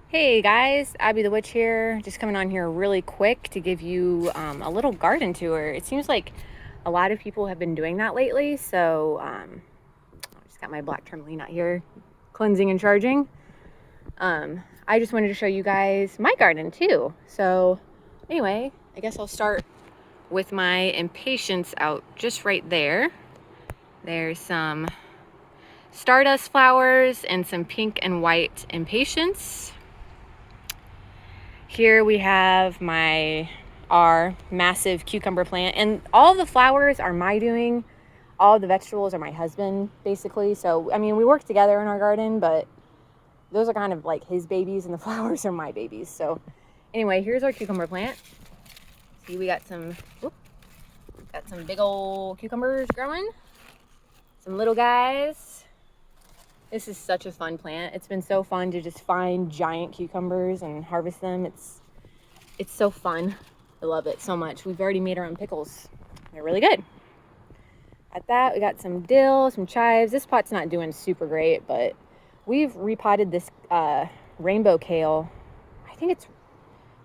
Hey guys, Abby the Witch here, just coming on here really quick to give you a little garden tour. It seems like a lot of people have been doing that lately, so I just got my black tourmaline out here cleansing and charging. I just wanted to show you guys my garden too. So anyway, I guess I'll start with my impatiens out just right there. There's some stardust flowers and some pink and white impatiens. Here we have our massive cucumber plant, and all the flowers are my doing. All the vegetables are my husband, basically. So, I mean, we work together in our garden, but those are kind of like his babies, and the flowers are my babies. So, anyway, here's our cucumber plant. See, we got some big old cucumbers growing. Some little guys. This is such a fun plant. It's been so fun to just find giant cucumbers and harvest them. It's so fun. I love it so much. We've already made our own pickles. They're really good. At that, we got some dill, some chives. This pot's not doing super great, but we've repotted this rainbow kale. I think it's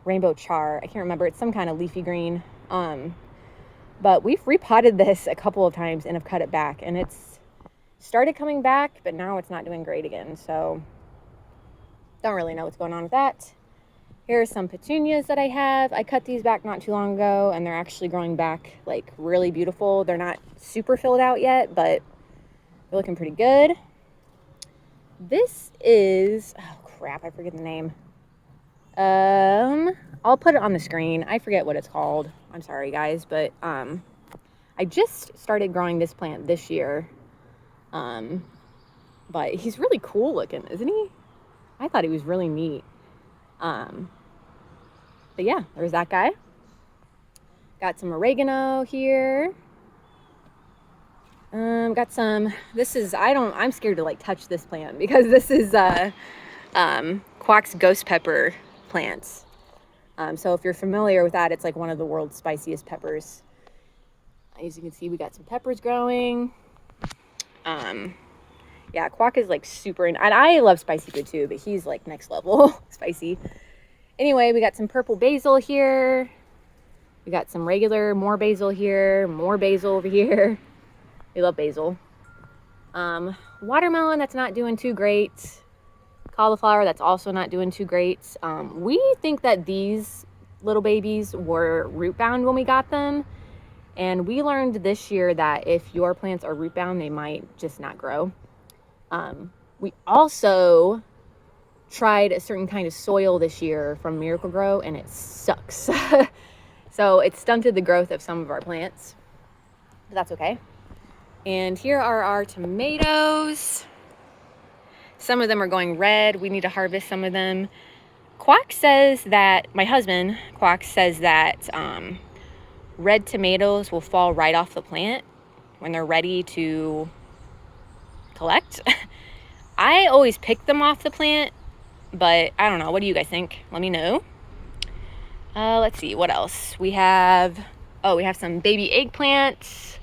rainbow char. I can't remember. It's some kind of leafy green. But we've repotted this a couple of times and have cut it back, and it's started coming back, but now it's not doing great again. So don't really know what's going on with that. Here are some petunias that I have. I cut these back not too long ago, and they're actually growing back like really beautiful. They're not super filled out yet, but they're looking pretty good. This is, oh crap, I forget the name. I'll put it on the screen. I forget what it's called. I'm sorry guys, but I just started growing this plant this year. But he's really cool looking, isn't he? I thought he was really neat. But yeah, there's that guy. Got some oregano here. Got some, I'm scared to like touch this plant because this is, Quacks ghost pepper plants. So if you're familiar with that, it's like one of the world's spiciest peppers. As you can see, we got some peppers growing. Yeah, Quack is like super, and I love spicy food too, but he's like next level spicy. Anyway, we got some purple basil here. We got some more basil here, more basil over here. We love basil. Watermelon, that's not doing too great. Cauliflower, that's also not doing too great. We think that these little babies were root bound when we got them. And we learned this year that if your plants are root bound, they might just not grow. We also tried a certain kind of soil this year from Miracle-Gro, and it sucks. So it stunted the growth of some of our plants, but that's okay. And here are our tomatoes. Some of them are going red. We need to harvest some of them. Quack says that, my husband, Quack says that red tomatoes will fall right off the plant when they're ready to collect. I always pick them off the plant, but I don't know. What do you guys think? Let me know. Let's see, what else? We have some baby eggplants,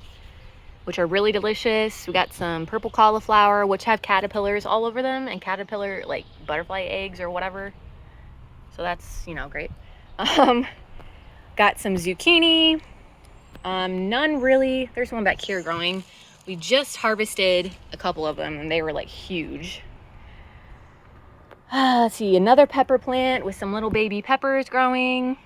which are really delicious. We got some purple cauliflower, which have caterpillars all over them, and caterpillar, like butterfly eggs or whatever. So that's, great. Got some zucchini. None really. There's one back here growing. We just harvested a couple of them, and they were like huge. Let's see, another pepper plant with some little baby peppers growing.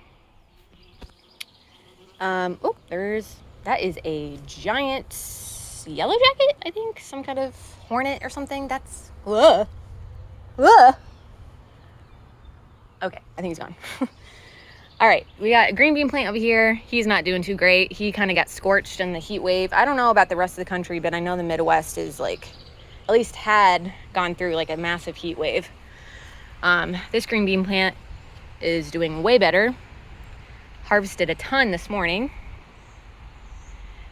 That is a giant yellow jacket, I think. Some kind of hornet or something. That's, okay, I think he's gone. All right, we got a green bean plant over here. He's not doing too great. He kind of got scorched in the heat wave. I don't know about the rest of the country, but I know the Midwest is like, at least had gone through like a massive heat wave. This green bean plant is doing way better. Harvested a ton this morning.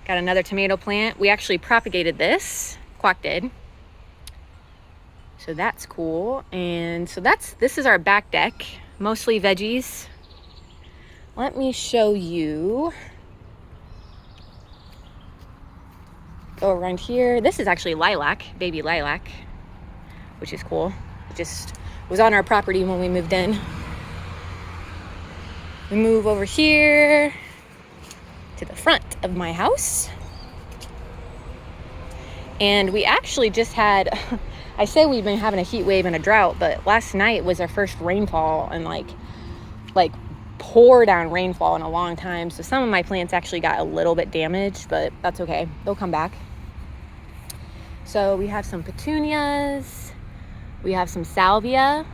Got another tomato plant. We actually propagated this. Quack did. So that's cool. And so this is our back deck. Mostly veggies. Let me show you. Go around here. This is actually lilac, baby lilac, which is cool. Just was on our property when we moved in. We move over here to the front of my house. And we actually just had, I say we've been having a heat wave and a drought, but last night was our first rainfall and like pour down rainfall in a long time. So some of my plants actually got a little bit damaged, but that's okay. They'll come back. So we have some petunias. We have some salvia.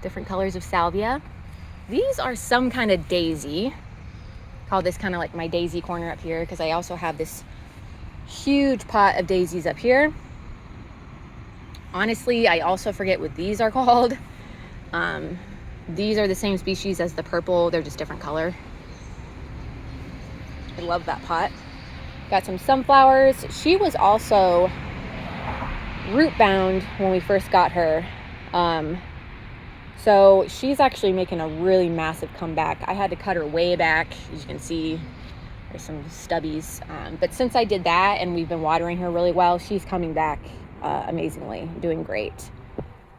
Different colors of salvia. These are some kind of daisy. Call this kind of like my daisy corner up here, because I also have this huge pot of daisies up here. Honestly, I also forget what these are called. These are the same species as the purple. They're just different color. I love that pot. Got some sunflowers. She was also root bound when we first got her. So she's actually making a really massive comeback. I had to cut her way back. As you can see, there's some stubbies. But since I did that and we've been watering her really well, she's coming back amazingly, doing great.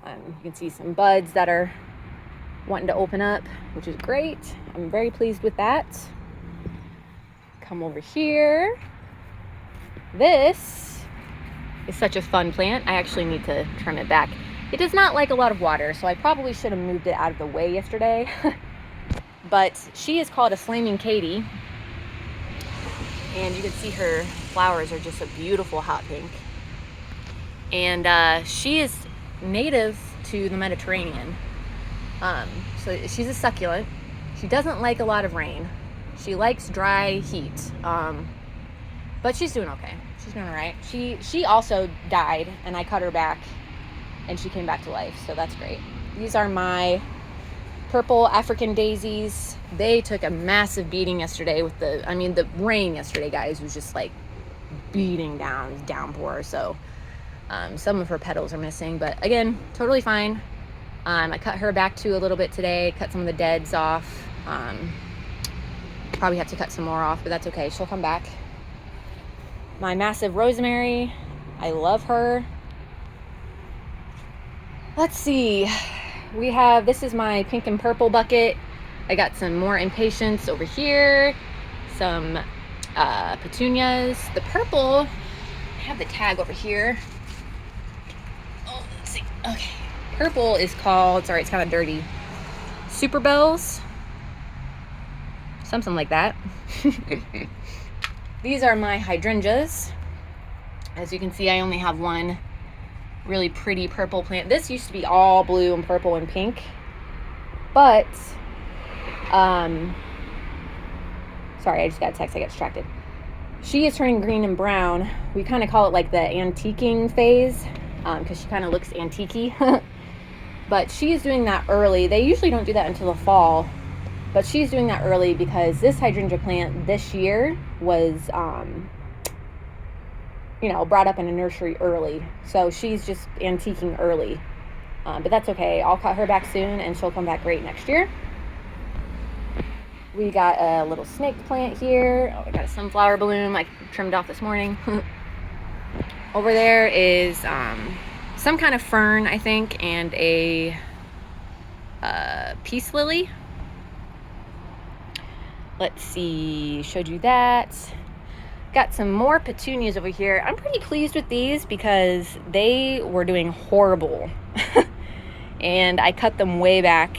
You can see some buds that are wanting to open up, which is great. I'm very pleased with that. Come over here. This is such a fun plant. I actually need to trim it back. It does not like a lot of water, so I probably should have moved it out of the way yesterday. But she is called a Flaming Katie. And you can see her flowers are just a beautiful hot pink. And she is native to the Mediterranean. So she's a succulent. She doesn't like a lot of rain. She likes dry heat. But she's doing okay. She's doing all right. She also died, and I cut her back, and she came back to life, so that's great. These are my purple African daisies. They took a massive beating yesterday with the rain yesterday, guys, was just like beating down. It was downpour, so some of her petals are missing, but again, totally fine. I cut her back too a little bit today, cut some of the deads off. Probably have to cut some more off, but that's okay. She'll come back. My massive rosemary, I love her. Let's see. This is my pink and purple bucket. I got some more impatiens over here. Some petunias. The purple, I have the tag over here. Oh, let's see. Okay. Purple is called, sorry, it's kind of dirty, Super Bells. Something like that. These are my hydrangeas. As you can see, I only have one really pretty purple plant. This used to be all blue and purple and pink, but sorry, I just got a text, I got distracted. She is turning green and brown. We kind of call it like the antiquing phase, because she kind of looks antique-y. But she's doing that early. They usually don't do that until the fall, but she's doing that early because this hydrangea plant this year was brought up in a nursery early. So she's just antiquing early. But that's okay. I'll cut her back soon and she'll come back great next year. We got a little snake plant here. Oh, I got a sunflower bloom I trimmed off this morning. Over there is some kind of fern, I think, and a peace lily. Let's see, showed you that. Got some more petunias over here. I'm pretty pleased with these because they were doing horrible. And I cut them way back.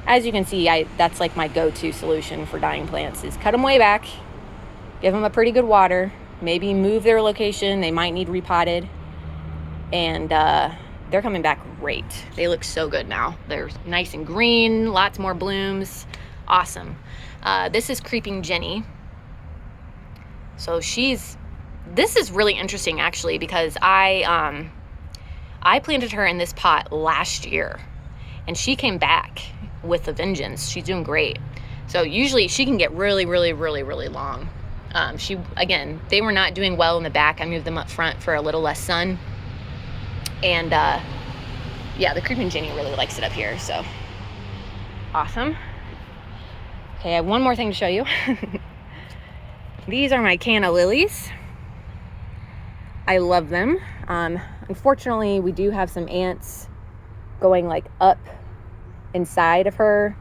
As you can see, that's like my go-to solution for dying plants is cut them way back, give them a pretty good water, maybe move their location. They might need repotted. And they're coming back great. They look so good now. They're nice and green, lots more blooms. Awesome. This is Creeping Jenny. So this is really interesting actually, because I planted her in this pot last year and she came back with a vengeance. She's doing great. So usually she can get really, really, really, really long. They were not doing well in the back. I moved them up front for a little less sun. And yeah, the Creeping Jenny really likes it up here, so awesome. Okay, I have one more thing to show you. These are my Canna Lilies. I love them. Unfortunately, we do have some ants going like up inside of her,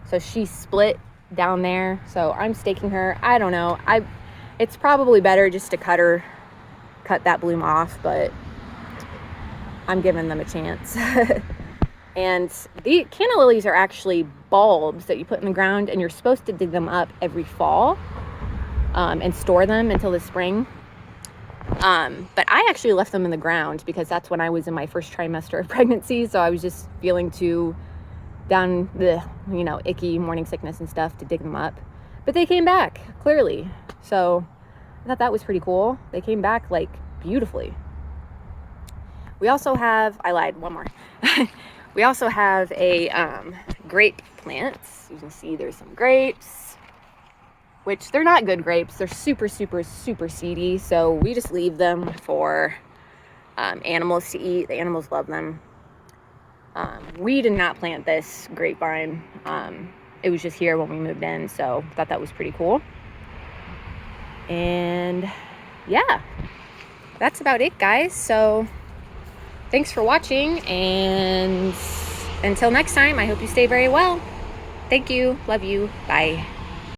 so she's split down there. So I'm staking her. I don't know. It's probably better just to cut that bloom off, but I'm giving them a chance. And the Canna Lilies are actually bulbs that you put in the ground, and you're supposed to dig them up every fall and store them until the spring. But I actually left them in the ground because that's when I was in my first trimester of pregnancy, so I was just feeling too down the, icky morning sickness and stuff to dig them up. But they came back, clearly. So I thought that was pretty cool. They came back, like, beautifully. We also have, I lied, one more. We also have a grape plants. You can see there's some grapes, which they're not good grapes. They're super, super, super seedy. So we just leave them for animals to eat. The animals love them. We did not plant this grapevine. It was just here when we moved in. So I thought that was pretty cool. And yeah, that's about it, guys. So thanks for watching, and until next time, I hope you stay very well. Thank you. Love you. Bye.